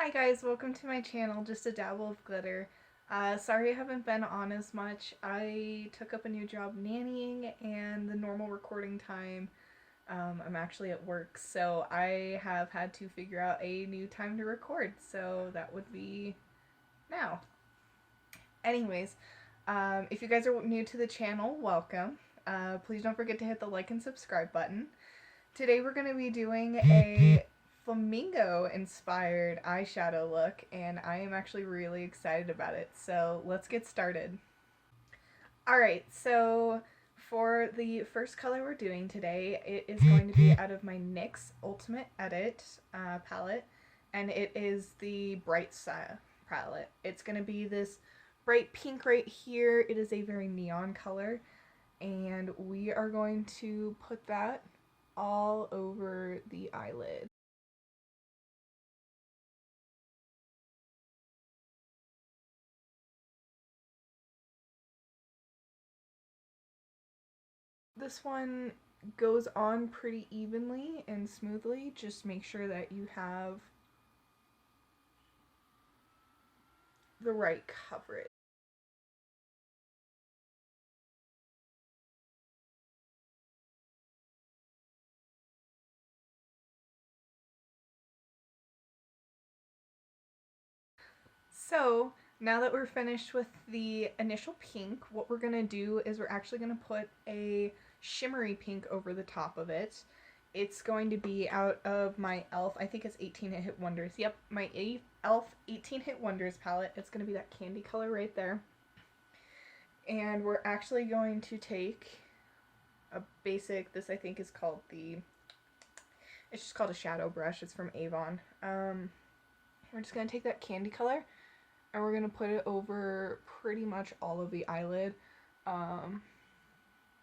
Hi guys, welcome to my channel, Just a Dabble of Glitter. Sorry I haven't been on as much. I took up a new job nannying and the normal recording time, I'm actually at work, so I have had to figure out a new time to record, so that would be now. Anyways, if you guys are new to the channel, welcome. Please don't forget to hit the like and subscribe button. Today we're going to be doing a flamingo inspired eyeshadow look, and I am actually really excited about it. So let's get started. Alright, so for the first color we're doing today, it is going to be out of my NYX Ultimate Edit palette, and it is the Bright Side palette. It's going to be this bright pink right here. It is a very neon color, and we are going to put that all over the eyelid. This one goes on pretty evenly and smoothly. Just make sure that you have the right coverage. So now that we're finished with the initial pink, what we're going to do is we're actually going to put a shimmery pink over the top of it. It's going to be out of my e.l.f. I think it's 18 Hit Wonders. Yep, my e.l.f. 18 Hit Wonders palette. It's going to be that candy color right there. And we're actually going to take a basic, this I think is called it's just called a shadow brush. It's from Avon. We're just going to take that candy color and we're going to put it over pretty much all of the eyelid.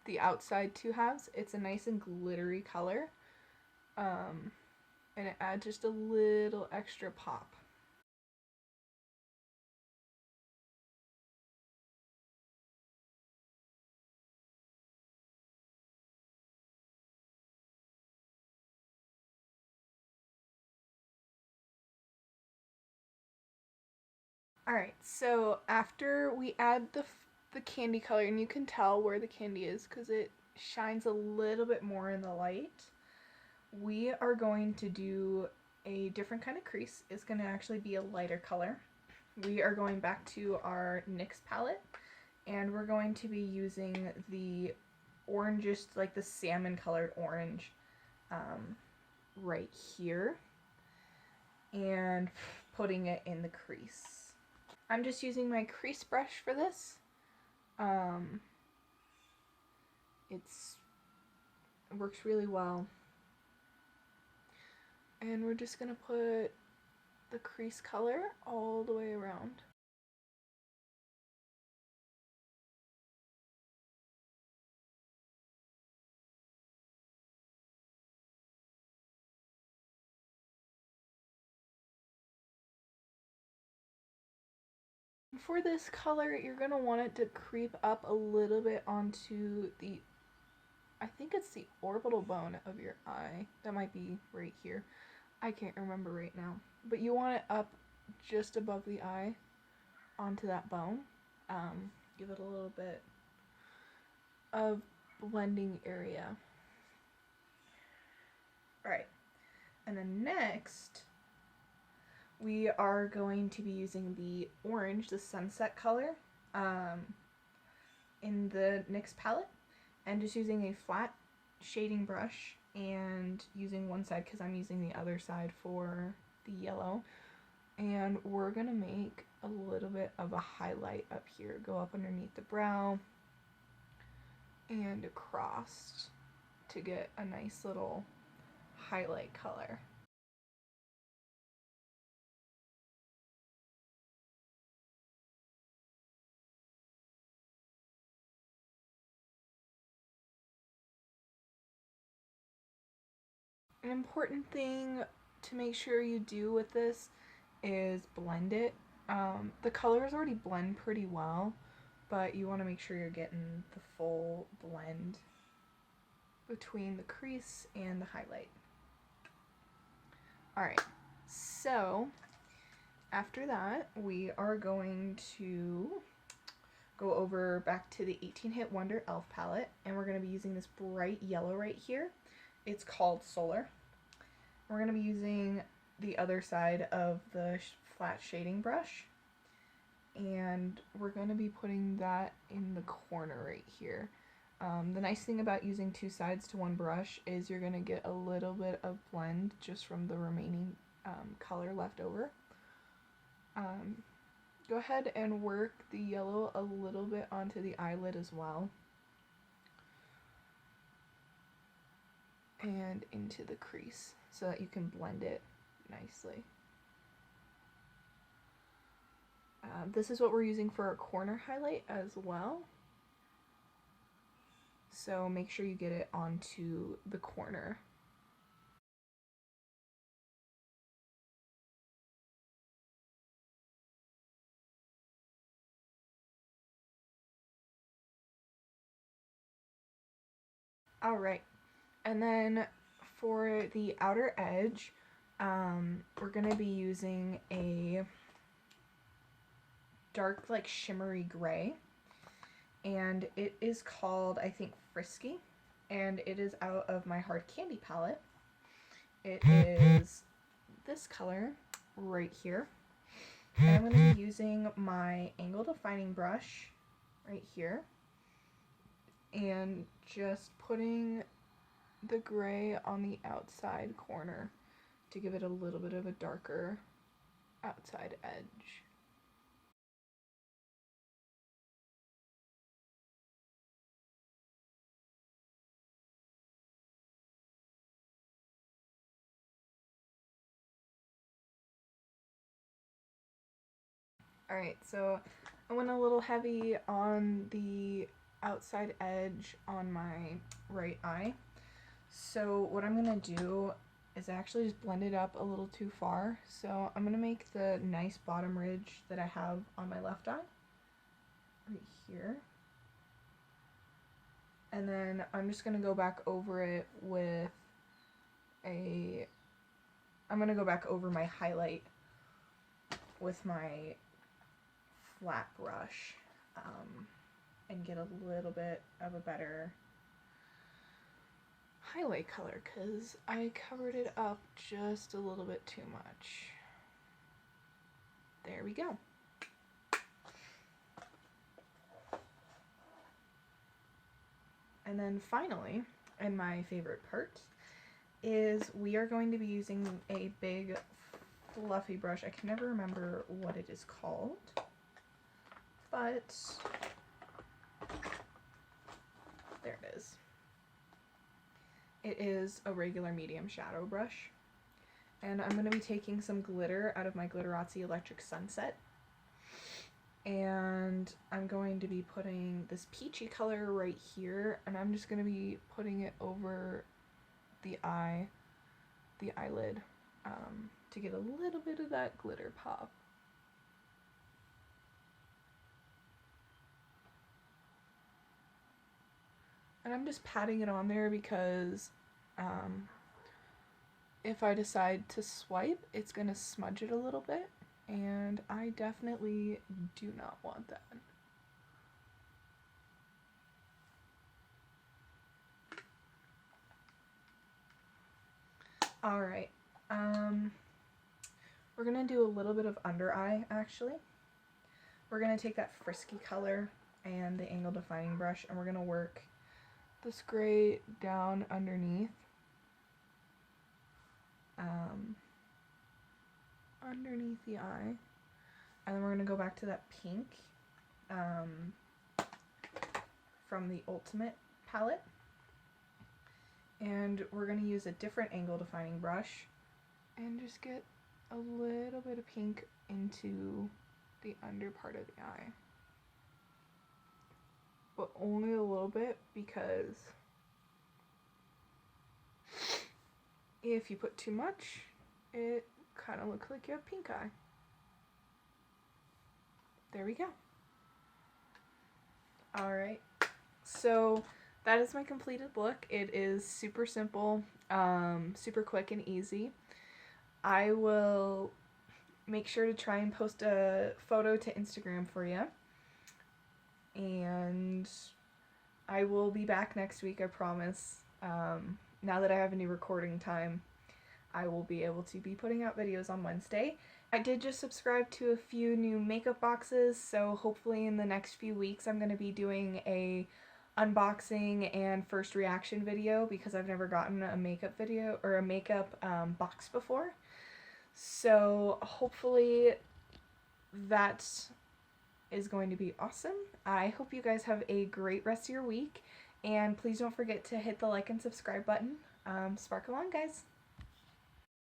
The outside two halves. It's a nice and glittery color. And it adds just a little extra pop. Alright, so after we add the candy color, and you can tell where the candy is because it shines a little bit more in the light, we are going to do a different kind of crease. It's going to actually be a lighter color. We are going back to our NYX palette, and we're going to be using the orangest, like the salmon colored orange right here, and putting it in the crease. I'm just using my crease brush for this. It works really well. And we're just going to put the crease color all the way around. For this color, you're going to want it to creep up a little bit onto the, I think it's the orbital bone of your eye. That might be right here. I can't remember right now. But you want it up just above the eye onto that bone. Give it a little bit of blending area. Alright, and then next we are going to be using the orange, the sunset color, in the NYX palette, and just using a flat shading brush and using one side because I'm using the other side for the yellow. And we're gonna make a little bit of a highlight up here, go up underneath the brow and across to get a nice little highlight color. An important thing to make sure you do with this is blend it. The colors already blend pretty well, but you want to make sure you're getting the full blend between the crease and the highlight. Alright, so After that, we are going to go over back to the 18 Hit Wonder e.l.f. palette, and we're going to be using this bright yellow right here. It's called Solar. We're going to be using the other side of the flat shading brush, and we're going to be putting that in the corner right here. The nice thing about using two sides to one brush is you're going to get a little bit of blend just from the remaining color left over. Go ahead and work the yellow a little bit onto the eyelid as well. And into the crease so that you can blend it nicely. This is what we're using for our corner highlight as well. So make sure you get it onto the corner. Alright, and then for the outer edge, we're going to be using a dark, like, shimmery gray, and it is called, I think, Frisky, and it is out of my Hard Candy palette. It is this color right here, and I'm going to be using my angle defining brush right here, and just putting the gray on the outside corner to give it a little bit of a darker outside edge. Alright, so I went a little heavy on the outside edge on my right eye. So what I'm going to do is actually just blend it up a little too far. So I'm going to make the nice bottom ridge that I have on my left eye right here. And then I'm just going to go back over it with I'm going to go back over my highlight with my flat brush and get a little bit of a better highlight color because I covered it up just a little bit too much. There we go. And then finally, and my favorite part, is we are going to be using a big fluffy brush. I can never remember what it is called, but there it is. It is a regular medium shadow brush, and I'm going to be taking some glitter out of my Glitterazzi Electric Sunset, and I'm going to be putting this peachy color right here, and I'm just going to be putting it over the eyelid, to get a little bit of that glitter pop. And I'm just patting it on there because if I decide to swipe, it's going to smudge it a little bit, and I definitely do not want that. Alright, we're going to do a little bit of under eye, actually. We're going to take that Frisky color and the angle defining brush, and we're going to work this gray down underneath. Underneath the eye. And then we're going to go back to that pink from the Ultimate palette. And we're going to use a different angle defining brush and just get a little bit of pink into the under part of the eye. But only a little bit, because if you put too much, it kind of looks like you have pink eye. There we go. Alright, so that is my completed look. It is super simple, super quick and easy. I will make sure to try and post a photo to Instagram for you. And I will be back next week, I promise. Now that I have a new recording time, I will be able to be putting out videos on Wednesday. I did just subscribe to a few new makeup boxes, so hopefully in the next few weeks I'm going to be doing a unboxing and first reaction video, because I've never gotten a makeup video or a makeup box before. So hopefully that is going to be awesome. I hope you guys have a great rest of your week, and please don't forget to hit the like and subscribe button. Sparkle on, guys!